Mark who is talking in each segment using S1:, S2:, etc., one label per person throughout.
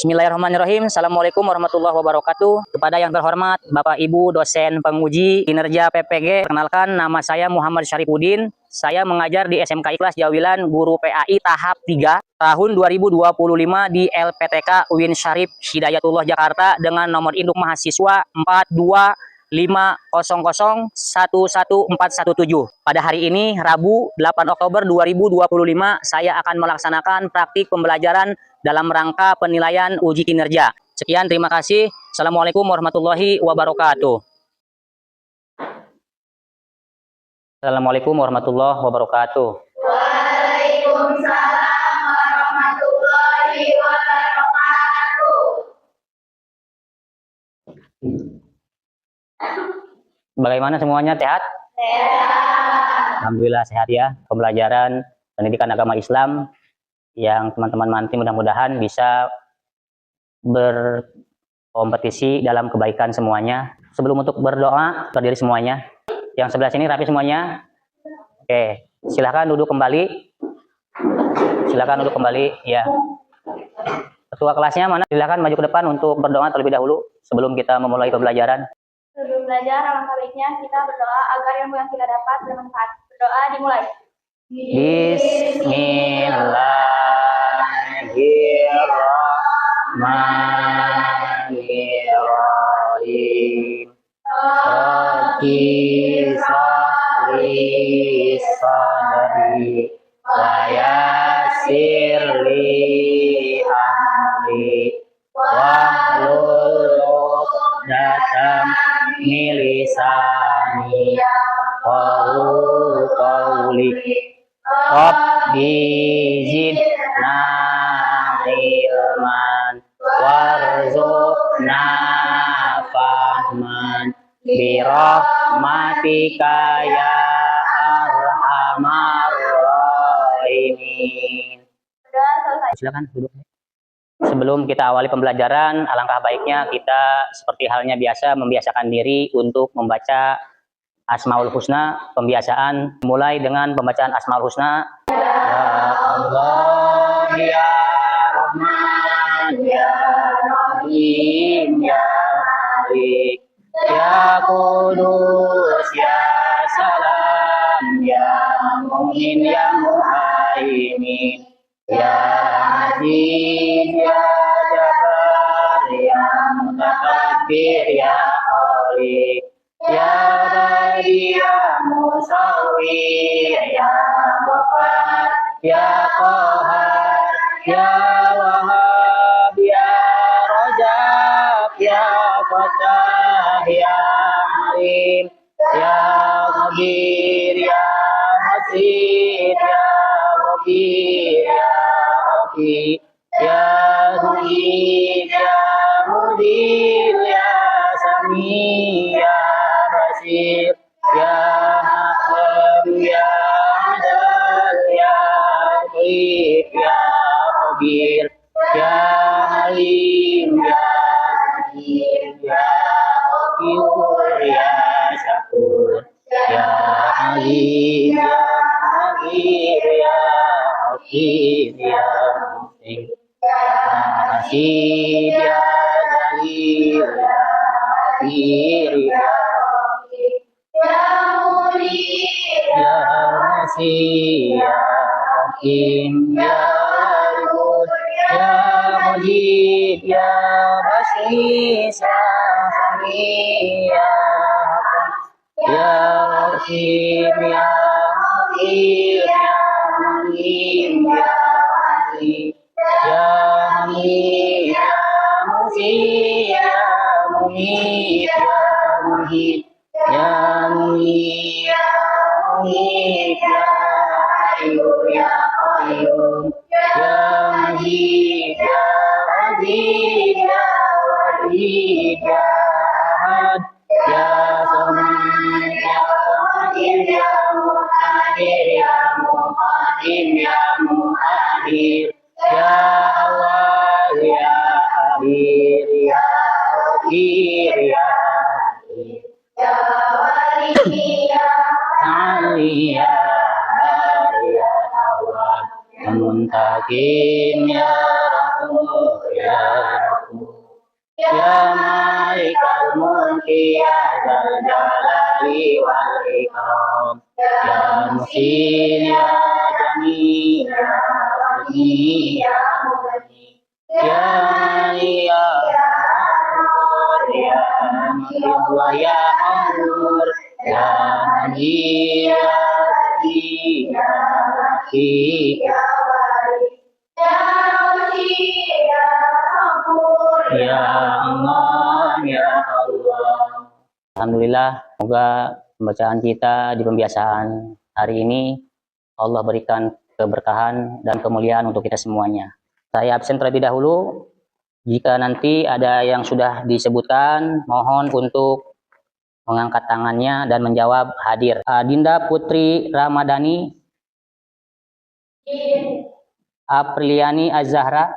S1: Bismillahirrahmanirrahim. Assalamualaikum warahmatullahi wabarakatuh. Kepada yang terhormat Bapak Ibu dosen penguji kinerja PPG, perkenalkan nama saya Muhammad Syarifuddin. Saya mengajar di SMK Ikhlas Jawilan Guru PAI tahap 3 tahun 2025 di LPTK UIN Syarif Hidayatullah Jakarta dengan nomor induk mahasiswa 42500111417. Pada hari ini Rabu 8 Oktober 2025 saya akan melaksanakan praktik pembelajaran dalam rangka penilaian uji kinerja. Sekian, terima kasih. Assalamualaikum warahmatullahi wabarakatuh. Assalamualaikum warahmatullahi wabarakatuh.
S2: Waalaikumsalam warahmatullahi wabarakatuh.
S1: Bagaimana semuanya, sehat?
S2: Sehat.
S1: Alhamdulillah sehat ya. Pembelajaran pendidikan agama Islam yang teman-teman nanti mudah-mudahan bisa berkompetisi dalam kebaikan semuanya. Sebelum untuk berdoa, berdiri semuanya. Yang sebelah sini rapi semuanya. Oke, silahkan duduk kembali. Silakan duduk kembali. Ya. Ketua kelasnya mana? Silakan maju ke depan untuk berdoa terlebih dahulu sebelum kita memulai pembelajaran.
S2: Sebelum belajar, alangkah baiknya kita berdoa agar ilmu yang kita dapat bermanfaat. Berdoa dimulai.
S1: Bismillahirrahmanirrahim. Rabbi shrah sadri wa yassir li amri wahlul 'uqdatam min lisani yafqahu qawli. Rabbi zidna ilman warzuqna fahman birahmatika ya arhamar rahimin.
S2: Sudah selesai.
S1: Silakan duduk. Sebelum kita awali pembelajaran, alangkah baiknya kita seperti halnya biasa membiasakan diri untuk membaca Asmaul Husna. Pembiasaan mulai dengan pembacaan Asmaul Husna. Ya Allah, ya Rahman, ya Rahim, ya Malik, ya Qudus, ya Salam, ya Mu'min, ya Muhaimin, ya Aziz, ya Jabbar, ya Mutakabbir, ya Khaliq, ya Badi, ya Musawwir, ya Ghaffar, ya Qahar, ya Wahhab, ya Rajab, ya Fatah, ya Alim, ya Khabir, ya Hasid, ya Rabbi, ya Rabbi, ya Mu'id, ya Mudil, ya Sami, ya Basir, ya Haqqan, ya Adal, ya Latif, ya Khabir, ya Halim, ya Hakim, ya Ghafur, ya Syakur, ya Alim, ya Mahir, ya Hakim, ya Muhsin, ya Hasid, ya Jalil, ya Hadir, ya
S2: Ya Murid,
S1: Ya Nasir, Ya Hakim, Ya Wadud, Ya Majid, Ya Basir, Ya Sami, Ya Hakim, Ya Rasim, Ya Muqim, Ya Mulim, Ya Aziz, Ya Hamid, Ya Musi, Ya Mumit, Ya Muhid, Ya Muhid, Ya Muhid, Ya Hayyu, Ya Qayyum, Ya Majid, Ya Aziz, Ya Wahid, Ya Ahad, Ya Samad, Ya Qadir, Ya Muqtadir, Ya Muqaddim, Ya Muakhir, Ya Awwal, Ya Akhir, Ya Akhir, Ya Akhir,
S2: Ya Wali, Ya
S1: Ali, Ya Hari, Ya Tawwab, Ya Muntakim, Ya Rahman, Ya ya ya malikal mulki ya dzal jalali wal ikram ya muhsin ya jamil ya ghani ya mughni ya Ali ya Amr ya Allah ya Amr ya Hadi ya Hadi ya Hadi ya ya Allah ya Allah. Alhamdulillah, semoga pembacaan kita di pembiasaan hari ini Allah berikan keberkahan dan kemuliaan untuk kita semuanya. Saya absen terlebih dahulu. Jika nanti ada yang sudah disebutkan, mohon untuk mengangkat tangannya dan menjawab hadir. Dinda Putri Ramadhani, Apriliani Azahra,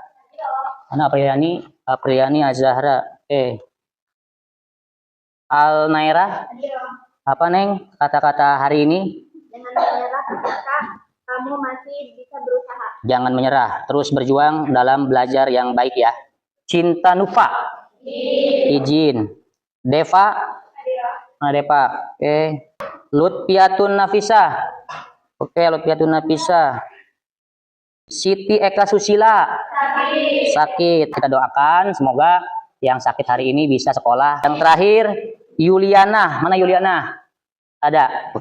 S1: mana Apriliani? Apriliani Azahra. Al Naira, apa Neng kata-kata hari ini?
S2: Jangan menyerah ketika kamu masih bisa berusaha.
S1: Jangan menyerah, terus berjuang dalam belajar yang baik ya. Cinta Nufa, izin. Deva, mana Deva? Lutfiatun Nafisa, Lutfiatun Nafisa. Siti Eka Susila, sakit. Kita doakan semoga yang sakit hari ini bisa sekolah. Yang terakhir Yuliana, mana Yuliana? Ada,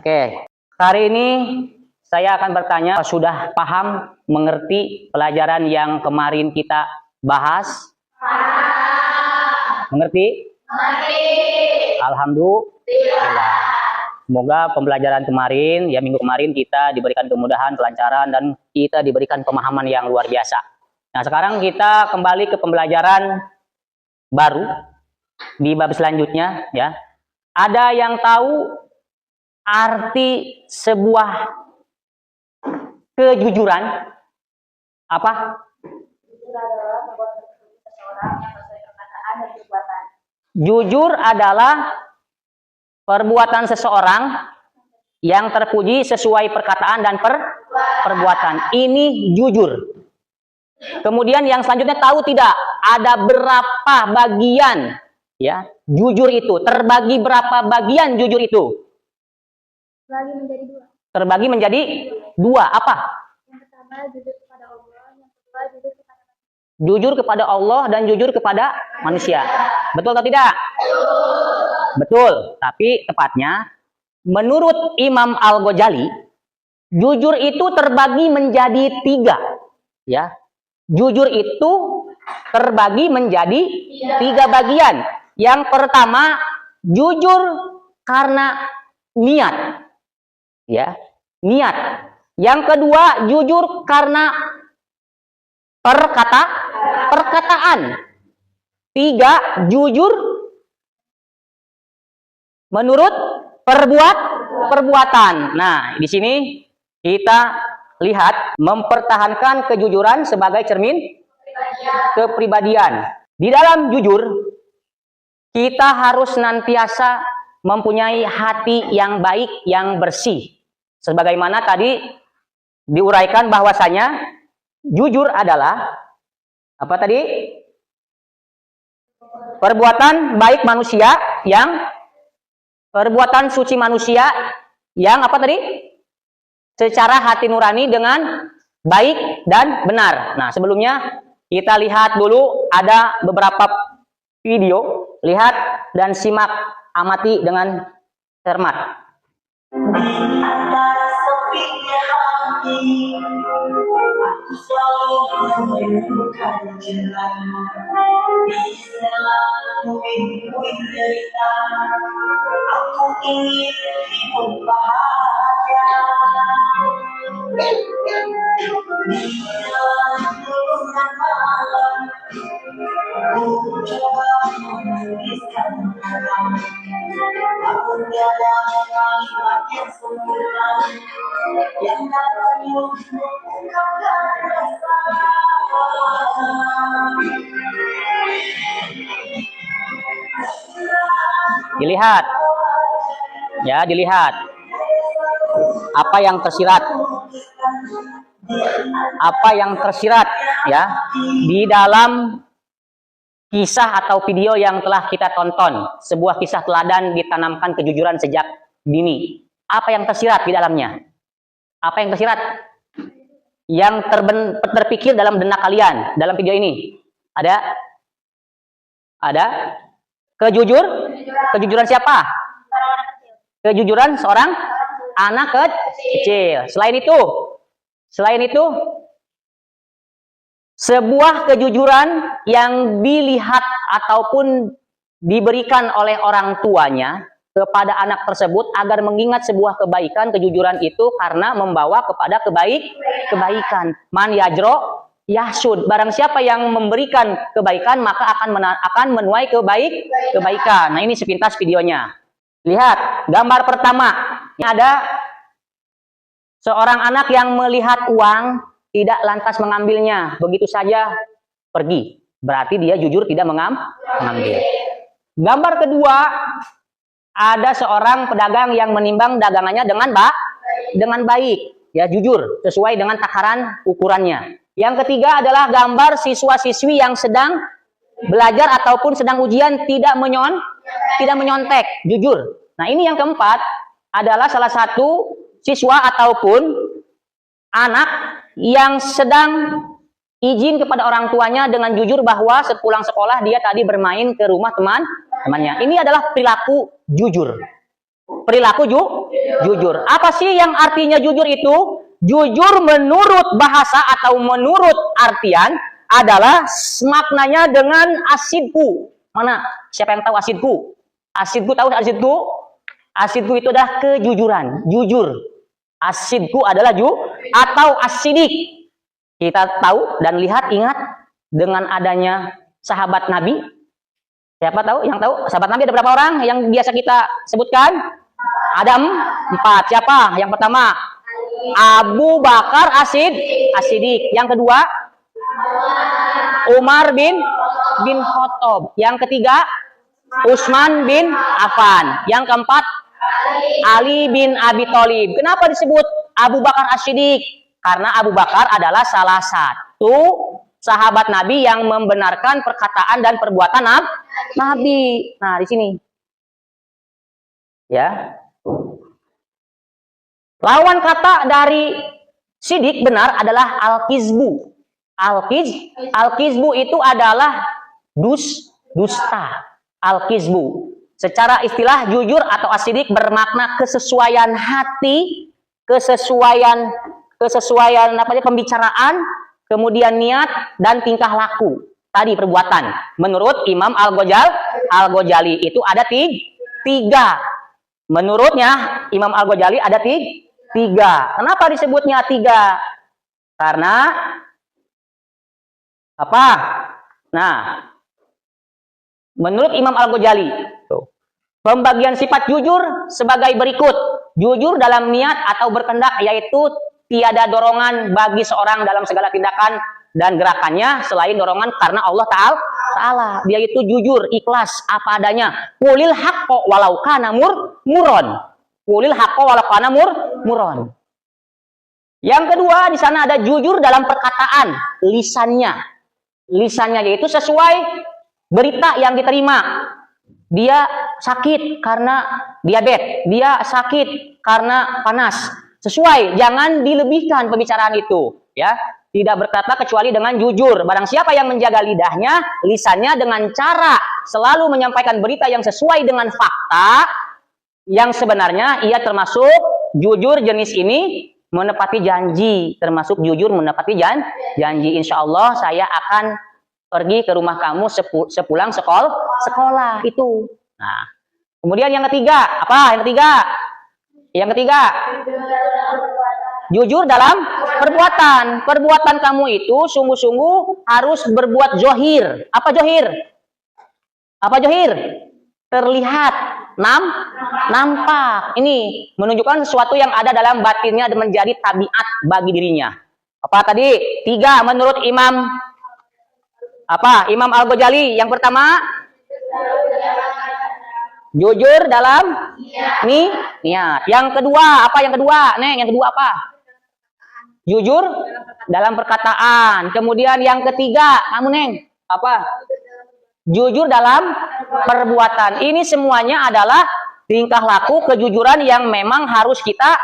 S1: Hari ini saya akan bertanya, sudah paham, mengerti pelajaran yang kemarin kita bahas? Mengerti? Alhamdulillah. Semoga pembelajaran kemarin, ya minggu kemarin kita diberikan kemudahan, kelancaran, dan kita diberikan pemahaman yang luar biasa. Nah sekarang kita kembali ke pembelajaran baru di bab selanjutnya. Ya, ada yang tahu arti sebuah kejujuran apa? Jujur adalah perbuatan seseorang yang terpuji sesuai perkataan dan perbuatan. Ini jujur. Kemudian yang selanjutnya, tahu tidak ada berapa bagian ya jujur itu? Terbagi berapa bagian jujur itu? Terbagi menjadi dua. Apa?
S2: Yang pertama jujur kepada Allah, yang kedua jujur kepada manusia.
S1: Jujur kepada Allah dan jujur kepada manusia. Betul atau tidak? Betul. Tapi tepatnya menurut Imam Al-Ghazali, jujur itu terbagi menjadi tiga. Ya, jujur itu terbagi menjadi tiga bagian. Yang pertama, jujur karena niat. Ya, niat. Yang kedua, jujur karena perkataan. Tiga, jujur menurut perbuatan. Nah, di sini kita lihat mempertahankan kejujuran sebagai cermin kepribadian. Di dalam jujur, kita harus senantiasa mempunyai hati yang baik, yang bersih. Sebagaimana tadi diuraikan bahwasanya jujur adalah apa tadi? Perbuatan baik manusia yang perbuatan suci manusia yang apa tadi? Secara hati nurani dengan baik dan benar. Nah, sebelumnya kita lihat dulu ada beberapa video. Lihat dan simak, amati dengan cermat.
S3: Aku selalu menemukan jalan di selalu cerita. Aku ingin hidup bahagia di dalam gulungan malam. Ku coba menuliskan malam, namun dalam kalimat yang sempurna yang dapat mengungkapkan rasa.
S1: Dilihat, ya dilihat apa yang tersirat, ya di dalam kisah atau video yang telah kita tonton. Sebuah kisah teladan ditanamkan kejujuran sejak dini. Apa yang tersirat di dalamnya? Apa yang tersirat? Yang terpikir dalam benak kalian dalam video ini? Ada? Ada? Kejujuran siapa? Kejujuran seorang anak kecil. Selain itu, sebuah kejujuran yang dilihat ataupun diberikan oleh orang tuanya kepada anak tersebut agar mengingat sebuah kebaikan. Kejujuran itu karena membawa kepada kebaikan. Man yajro yahsud. Barang siapa yang memberikan kebaikan maka akan menuai kebaikan. Nah, ini sepintas videonya. Lihat gambar pertama. Ini ada seorang anak yang melihat uang, tidak lantas mengambilnya, begitu saja pergi. Berarti dia jujur tidak mengambil. Gambar kedua, ada seorang pedagang yang menimbang dagangannya dengan baik, ya, jujur sesuai dengan takaran ukurannya. Yang ketiga adalah gambar siswa-siswi yang sedang belajar ataupun sedang ujian, tidak menyontek, jujur. Nah, ini yang keempat adalah salah satu siswa ataupun anak yang sedang izin kepada orang tuanya dengan jujur bahwa sepulang sekolah dia tadi bermain ke rumah temannya. Ini adalah perilaku jujur. Jujur. Apa sih yang artinya jujur itu? Jujur menurut bahasa atau menurut artian adalah maknanya dengan asidku. Mana? Siapa yang tahu asidku? Asidku tahu asidku? Asidku itu adalah kejujuran, jujur. Asidku adalah atau asidik. Kita tahu dan lihat, ingat dengan adanya sahabat Nabi. Siapa tahu? Yang tahu sahabat Nabi ada berapa orang yang biasa kita sebutkan? Ada 4. Siapa? Yang pertama Abu Bakar As-Siddiq. Yang kedua Umar bin Khattab. Yang ketiga Utsman bin Affan. Yang keempat Ali bin Abi Thalib. Kenapa disebut Abu Bakar As-Siddiq? Karena Abu Bakar adalah salah satu sahabat Nabi yang membenarkan perkataan dan perbuatan Nabi. Nah, di sini. Ya. Lawan kata dari sidik benar adalah al-kizbu. Al-kizbu itu adalah dusta. Al-kizbu. Secara istilah jujur atau asidik bermakna kesesuaian hati, kesesuaian pembicaraan, kemudian niat dan tingkah laku. Tadi perbuatan. Menurut Imam Al-Ghazali itu ada 3. Menurutnya Imam Al-Ghazali ada 3. Kenapa disebutnya 3? Karena apa? Nah, menurut Imam Al-Ghazali, pembagian sifat jujur sebagai berikut. Jujur dalam niat atau berkehendak, yaitu tiada dorongan bagi seorang dalam segala tindakan dan gerakannya selain dorongan karena Allah Ta'ala. Dia itu jujur, ikhlas, apa adanya. Qulil haqqo walau kana muron. Qulil haqqo walau kana muron. Yang kedua, di sana ada jujur dalam perkataan, lisannya. Lisannya yaitu sesuai berita yang diterima. Dia sakit karena diabetes, dia sakit karena panas. Sesuai, jangan dilebihkan pembicaraan itu, ya. Tidak berkata kecuali dengan jujur. Barang siapa yang menjaga lidahnya, lisannya dengan cara selalu menyampaikan berita yang sesuai dengan fakta yang sebenarnya, ia termasuk jujur jenis ini menepati janji, termasuk jujur menepati janji. Insya Allah saya akan pergi ke rumah kamu sepulang sekolah itu. Nah, kemudian yang ketiga, apa? Yang ketiga, jujur dalam perbuatan. Perbuatan kamu itu sungguh-sungguh harus berbuat zohir. Apa zohir? Terlihat, nampak. Ini menunjukkan sesuatu yang ada dalam batinnya dan menjadi tabiat bagi dirinya. Apa tadi? 3 menurut Imam Al-Ghazali. Yang pertama, jujur dalam niat. Yang kedua, apa? Yang kedua apa? Jujur dalam perkataan. Kemudian yang ketiga, kamu Neng, apa? jujur dalam perbuatan. Ini semuanya adalah tingkah laku kejujuran yang memang harus kita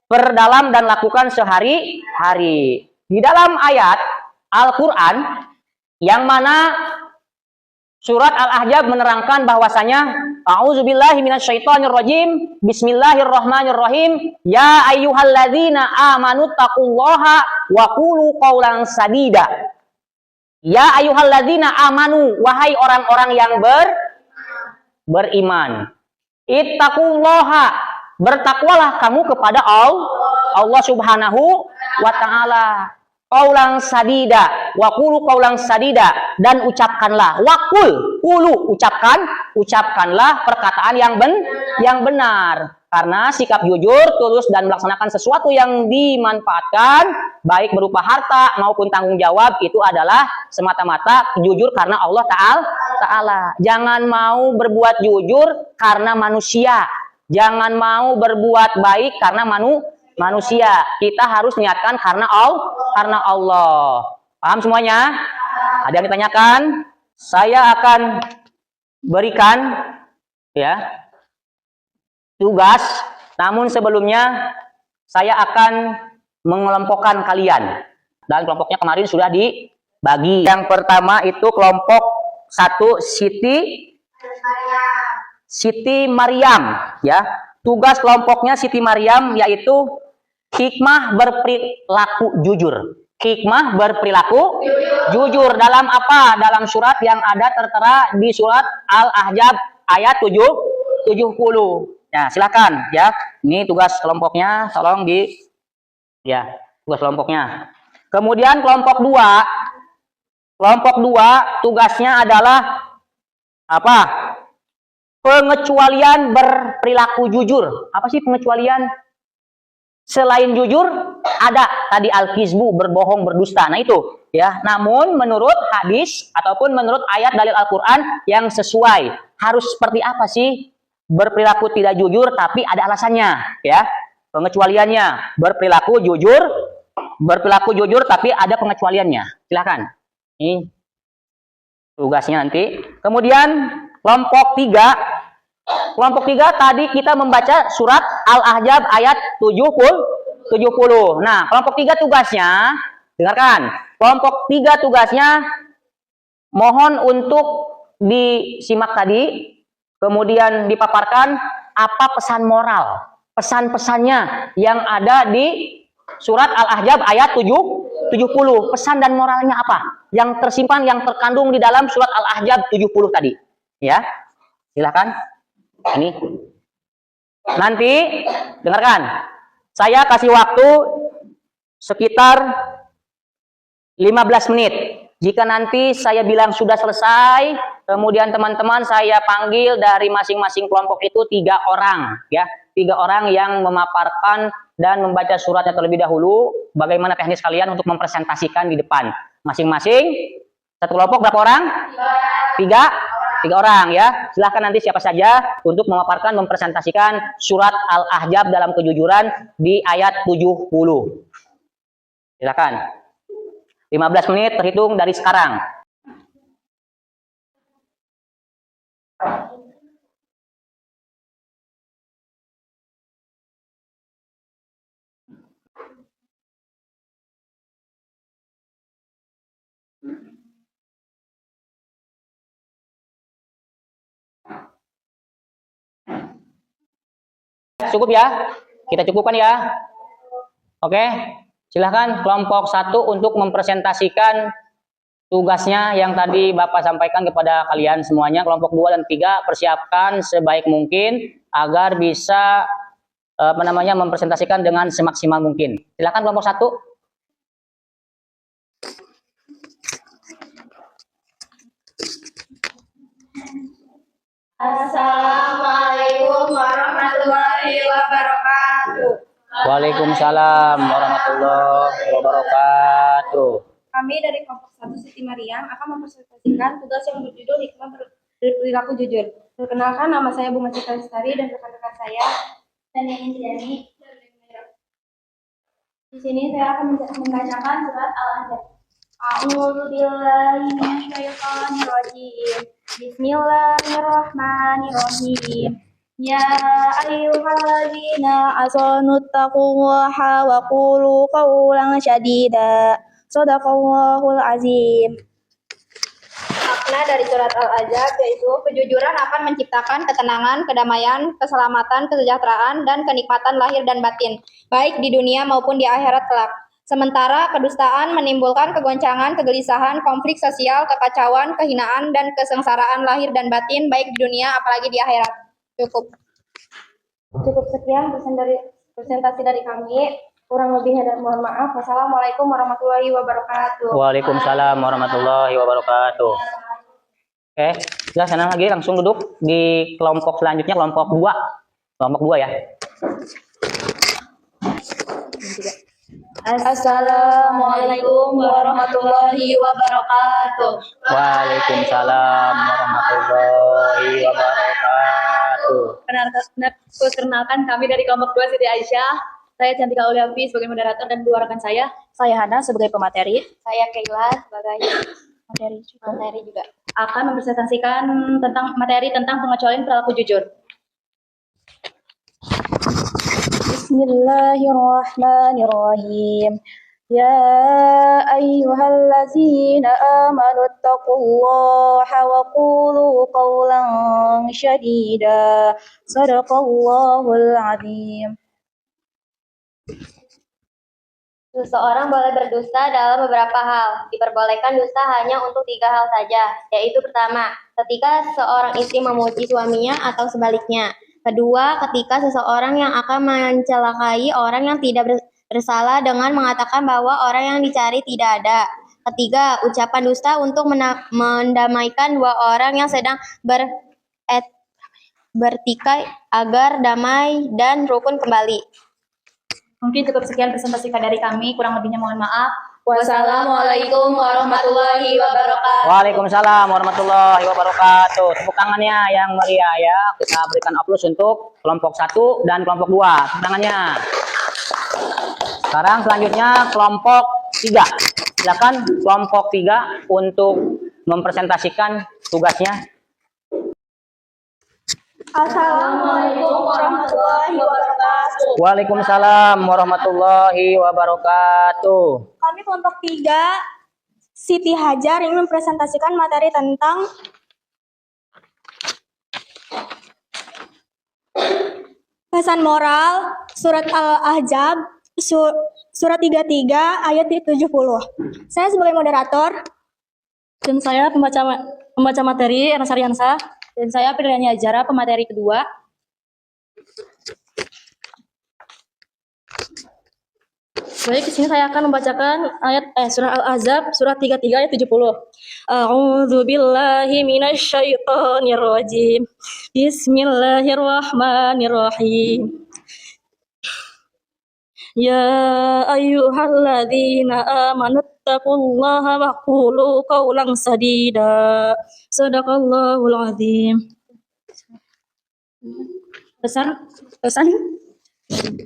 S1: perdalam dan lakukan sehari-hari. Di dalam ayat Al-Quran yang mana surat Al-Ahzab menerangkan bahwasanya a'udzubillahi minasyaitonirrajim bismillahirrahmanirrahim ya ayyuhalladzina amanu taqullaha wa qulu qaulan sadida. Ya ayyuhalladzina amanu, wahai orang-orang yang beriman, ittaqullaha, bertakwalah kamu kepada Allah Subhanahu wa taala. Qaulan sadida, wa qulu qaulan sadida, dan ucapkanlah, ucapkanlah perkataan yang benar. Karena sikap jujur, tulus dan melaksanakan sesuatu yang dimanfaatkan baik berupa harta maupun tanggung jawab itu adalah semata-mata jujur karena Allah Ta'ala. Jangan mau berbuat jujur karena manusia. Jangan mau berbuat baik karena manusia. Kita harus niatkan karena Allah. Paham semuanya? Ada yang ditanyakan? Saya akan berikan ya tugas, namun sebelumnya saya akan mengelompokkan kalian. Dan kelompoknya kemarin sudah dibagi. Yang pertama itu kelompok 1 Siti Maryam ya. Tugas kelompoknya Siti Maryam yaitu hikmah berperilaku jujur. Hikmah berperilaku jujur dalam apa? Dalam surat yang ada tertera di surat Al-Ahzab ayat 70. Ya, silakan ya. Ini tugas kelompoknya, tolong tugas kelompoknya. Kemudian kelompok 2 tugasnya adalah apa? Pengecualian berperilaku jujur. Apa sih pengecualian? Selain jujur ada tadi al-kizbu, berbohong, berdusta. Nah itu ya. Namun menurut hadis ataupun menurut ayat dalil Al-Qur'an yang sesuai, harus seperti apa sih berperilaku tidak jujur tapi ada alasannya ya. Pengecualiannya berperilaku jujur tapi ada pengecualiannya. Silakan. Ini tugasnya nanti. Kemudian kelompok 3 tadi kita membaca surat Al-Ahzab ayat 70. Nah, kelompok 3 tugasnya, dengarkan. Kelompok 3 tugasnya mohon untuk disimak tadi, kemudian dipaparkan apa pesan moral, pesan-pesannya yang ada di surat Al-Ahzab ayat 70. Pesan dan moralnya apa? Yang tersimpan, yang terkandung di dalam surat Al-Ahzab 70 tadi. Ya, silakan. Ini nanti dengarkan. Saya kasih waktu sekitar 15 menit. Jika nanti saya bilang sudah selesai, kemudian teman-teman saya panggil dari masing-masing kelompok itu 3 orang, ya, 3 orang yang memaparkan dan membaca suratnya terlebih dahulu. Bagaimana teknis kalian untuk mempresentasikan di depan masing-masing? Satu kelompok berapa orang? 3 orang ya. Silahkan nanti siapa saja untuk memaparkan, mempresentasikan surat Al-Ahzab dalam kejujuran di ayat 70. Silakan. 15 menit terhitung dari sekarang. Cukup ya? Kita cukupkan ya. Oke, silahkan kelompok 1 untuk mempresentasikan tugasnya yang tadi Bapak sampaikan kepada kalian semuanya. Kelompok 2 dan 3 persiapkan sebaik mungkin agar bisa mempresentasikan dengan semaksimal mungkin. Silahkan kelompok 1.
S2: Assalamualaikum warahmatullahi wabarakatuh.
S1: Waalaikumsalam warahmatullahi wabarakatuh.
S2: Kami dari kelompok 1 Siti Maryam akan mempresentasikan tugas yang berjudul hikmah berperilaku jujur. Perkenalkan, nama saya Bunga Citra Lestari dan rekan-rekan saya Tania Indiani. Di sini saya akan membacakan surat Al-Ahzab. A'udzu billahi minasyaitonir rajim. Bismillahirrahmanirrahim. Ya ayyuhalladzina amanu taqullaha wa qulu qawlan syadida. Shadaqallahul azim. Makna dari surat Al-Ahzab yaitu kejujuran akan menciptakan ketenangan, kedamaian, keselamatan, kesejahteraan, dan kenikmatan lahir dan batin, baik di dunia maupun di akhirat kelak. Sementara kedustaan menimbulkan kegoncangan, kegelisahan, konflik sosial, kekacauan, kehinaan, dan kesengsaraan lahir dan batin, baik di dunia apalagi di akhirat. Cukup. Cukup sekian presentasi dari kami. Kurang lebihnya dan mohon maaf. Wassalamualaikum warahmatullahi wabarakatuh.
S1: Waalaikumsalam warahmatullahi wabarakatuh. Oke, ya sana lagi langsung duduk di kelompok selanjutnya, kelompok 2. Kelompok 2 ya.
S2: Assalamualaikum warahmatullahi wabarakatuh.
S1: Waalaikumsalam warahmatullahi wabarakatuh.
S4: Perkenalkan kami dari kelompok 2 Siti Aisyah. Saya Cantika Uliafi sebagai moderator dan dua rekan saya. Saya Hana sebagai pemateri.
S2: Saya Keila sebagai materi juga.
S4: Akan mempresentasikan tentang materi tentang pengecualian perilaku jujur.
S2: Bismillahirrahmanirrahim. Ya ayyuhallazina amanu taqullaha wa qulu qawlan syadida. Shadaqallahul azim. Seseorang boleh berdusta dalam beberapa hal. Diperbolehkan dusta hanya untuk 3 hal saja, yaitu pertama, ketika seorang istri memuji suaminya atau sebaliknya. Kedua, ketika seseorang yang akan mencelakai orang yang tidak bersalah dengan mengatakan bahwa orang yang dicari tidak ada. Ketiga, ucapan dusta untuk mendamaikan dua orang yang sedang bertikai agar damai dan rukun kembali.
S4: Mungkin cukup sekian presentasi dari kami. Kurang lebihnya mohon maaf.
S2: Wassalamualaikum warahmatullahi wabarakatuh.
S1: Waalaikumsalam warahmatullahi wabarakatuh. Tepuk tangannya yang meriah ya. Kita berikan aplaus untuk kelompok 1 dan kelompok 2. Tepuk tangannya. Sekarang selanjutnya kelompok 3. Silakan kelompok 3 untuk mempresentasikan tugasnya.
S2: Assalamualaikum warahmatullahi wabarakatuh.
S1: Waalaikumsalam warahmatullahi wabarakatuh.
S2: Kami kelompok 3 Siti Hajar ingin mempresentasikan materi tentang pesan moral surat Al-Ahzab surat 33 ayat 70. Saya sebagai moderator
S4: Dan saya pembaca materi Erna Saryansa. Dan saya Priyani Ajara, pemateri kedua. Baik, di sini saya akan membacakan ayat surah Al-Ahzab surat 33 ayat 70. A'udzu billahi minasyaitonir rajim. Bismillahirrahmanirrahim. Ya ayyuhalladzina amanu taqullaha wa qulu qawlan sadida. Shadaqallahul azim.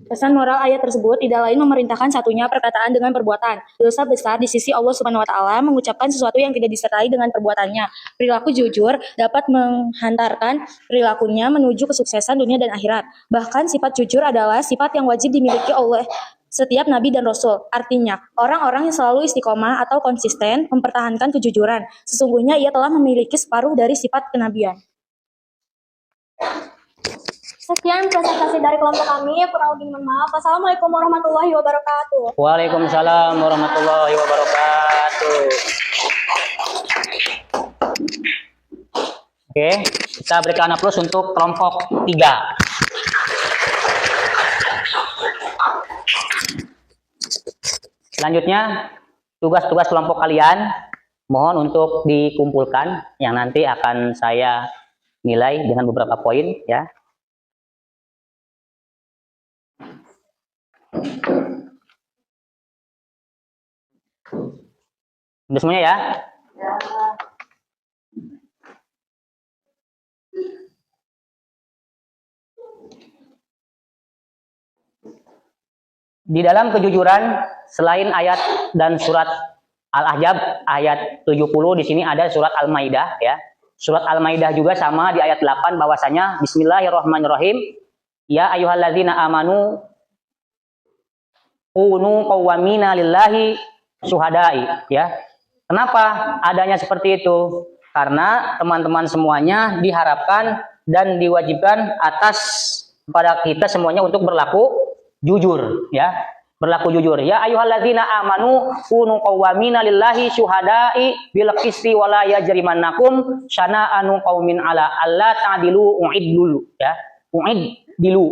S4: Pesan moral ayat tersebut tidak lain memerintahkan satunya perkataan dengan perbuatan. Dosa besar di sisi Allah Subhanahu wa taala mengucapkan sesuatu yang tidak disertai dengan perbuatannya. Perilaku jujur dapat menghantarkan perilakunya menuju kesuksesan dunia dan akhirat. Bahkan sifat jujur adalah sifat yang wajib dimiliki oleh setiap nabi dan rasul. Artinya, orang-orang yang selalu istiqomah atau konsisten mempertahankan kejujuran. Sesungguhnya ia telah memiliki separuh dari sifat kenabian.
S2: sekian presentasi dari kelompok kami. Kurang lebih mohon maaf. Wassalamualaikum warahmatullahi wabarakatuh.
S1: Waalaikumsalam warahmatullahi wabarakatuh. Oke, kita berikan aplaus untuk kelompok 3. Selanjutnya, tugas-tugas kelompok kalian mohon untuk dikumpulkan yang nanti akan saya nilai dengan beberapa poin ya. Udah semuanya ya? Di dalam kejujuran, selain ayat dan surat Al-Ahzab ayat 70, di sini ada surat Al-Maidah ya. Surat Al-Maidah juga sama di ayat 8 bahwasanya bismillahirrahmanirrahim. Ya ayyuhalladzina amanu kunu qawwamina lillahi syuhada'i ya. Kenapa adanya seperti itu? Karena teman-teman semuanya diharapkan dan diwajibkan atas kepada kita semuanya untuk berlaku jujur ya. Berlaku jujur. Ya ayyuhalladzina amanu kunu qawwamina lillahi syuhada'i bil qisti wa la yajrimannakum syana'anu qaumin ala alla ta'dilu u'idlu ya. U'idlu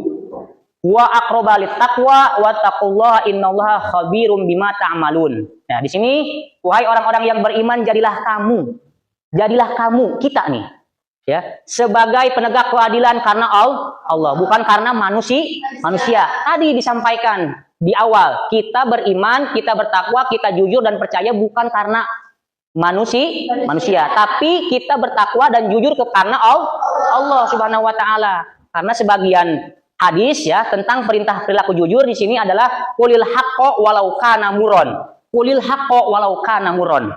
S1: wa aqraba littaqwa wa taqullaha innallaha khabirum bima ta'malun. Nah, di sini wahai orang-orang yang beriman, jadilah kamu kita nih ya sebagai penegak keadilan karena Allah, bukan karena manusia. Tadi disampaikan di awal, kita beriman, kita bertakwa, kita jujur dan percaya bukan karena manusia, tapi kita bertakwa dan jujur karena Allah Subhanahu wa taala. Karena sebagian hadis ya tentang perintah perilaku jujur di sini adalah qulil haqqo walau kana muron. Qulil haqqo walau kana muron.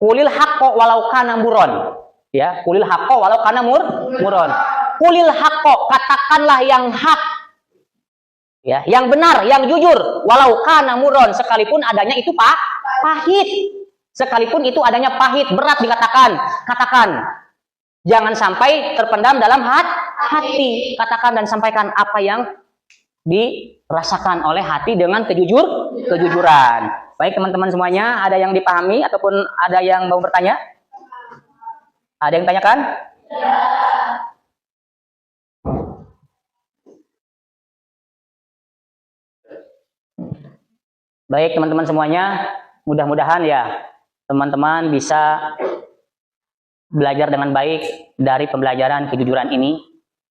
S1: Qulil haqqo walau kana muron. Ya, qulil haqqo walau kana muron. Qulil haqqo, katakanlah yang hak. Ya, yang benar, yang jujur, walau kana muron, sekalipun adanya itu pahit. Sekalipun itu adanya pahit, berat dikatakan. Katakan. Jangan sampai terpendam dalam hati. Katakan dan sampaikan apa yang dirasakan oleh hati dengan kejujuran. Baik teman-teman semuanya, ada yang dipahami ataupun ada yang mau bertanya? Ada yang tanyakan? Ya. Baik teman-teman semuanya, mudah-mudahan ya teman-teman bisa belajar dengan baik dari pembelajaran kejujuran ini.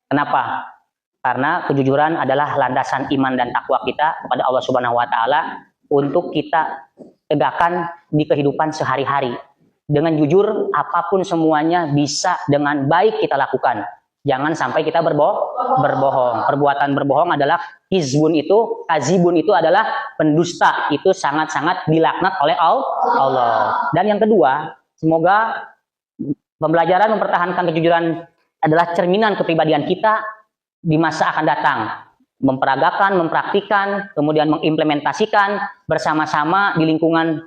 S1: Kenapa? Karena kejujuran adalah landasan iman dan takwa kita kepada Allah Subhanahu wa taala untuk kita tegakkan di kehidupan sehari-hari. Dengan jujur, apapun semuanya bisa dengan baik kita lakukan. Jangan sampai kita berbohong. Perbuatan berbohong adalah kazibun itu adalah pendusta. Itu sangat-sangat dilaknat oleh Allah. Dan yang kedua, semoga pembelajaran mempertahankan kejujuran adalah cerminan kepribadian kita di masa akan datang. Memperagakan, mempraktikkan, kemudian mengimplementasikan bersama-sama di lingkungan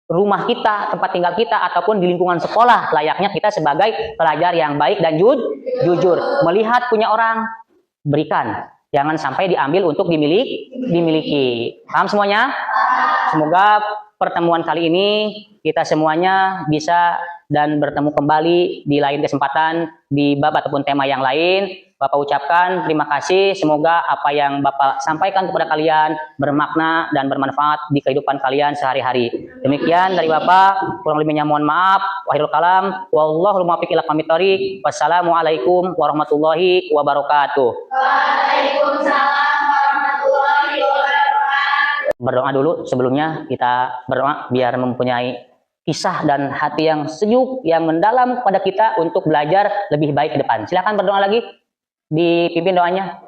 S1: rumah kita, tempat tinggal kita, ataupun di lingkungan sekolah, layaknya kita sebagai pelajar yang baik dan jujur. Melihat punya orang, berikan. Jangan sampai diambil untuk dimiliki. Paham semuanya? Semoga pertemuan kali ini kita semuanya bisa dan bertemu kembali di lain kesempatan di bab ataupun tema yang lain. Bapak ucapkan terima kasih, semoga apa yang Bapak sampaikan kepada kalian bermakna dan bermanfaat di kehidupan kalian sehari-hari. Demikian dari Bapak, kurang lebihnya mohon maaf. Wahirul kalam, wallahul muwaffiq ila aqwamit thoriq. Wassalamualaikum warahmatullahi wabarakatuh.
S2: Waalaikumsalam warahmatullahi wabarakatuh.
S1: Berdoa dulu sebelumnya, kita berdoa biar mempunyai kisah dan hati yang sejuk, yang mendalam kepada kita untuk belajar lebih baik ke depan. Silakan berdoa lagi. Dipimpin doanya.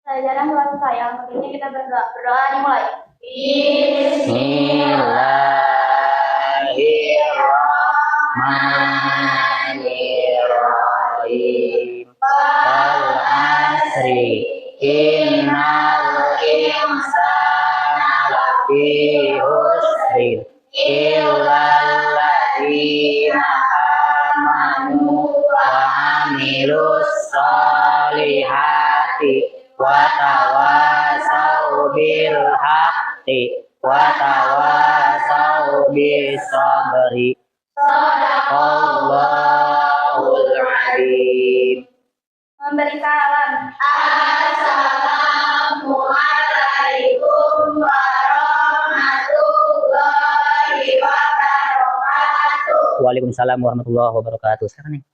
S2: Pelajaran buat sayang, tentunya kita berdoa dimulai.
S1: Bismillahirrahmanirrahim. Wal asri innal insana lafi khusrin illalladzina amanu wa amilus solihati wa tawasau bil haqqi wa tawasau bis sabri. Sadaqallahul adzim.
S2: Memberi salam. Assalamualaikum warahmatullahi wabarakatuh.
S1: Waalaikumsalam warahmatullahi wabarakatuh. Sekarang nih.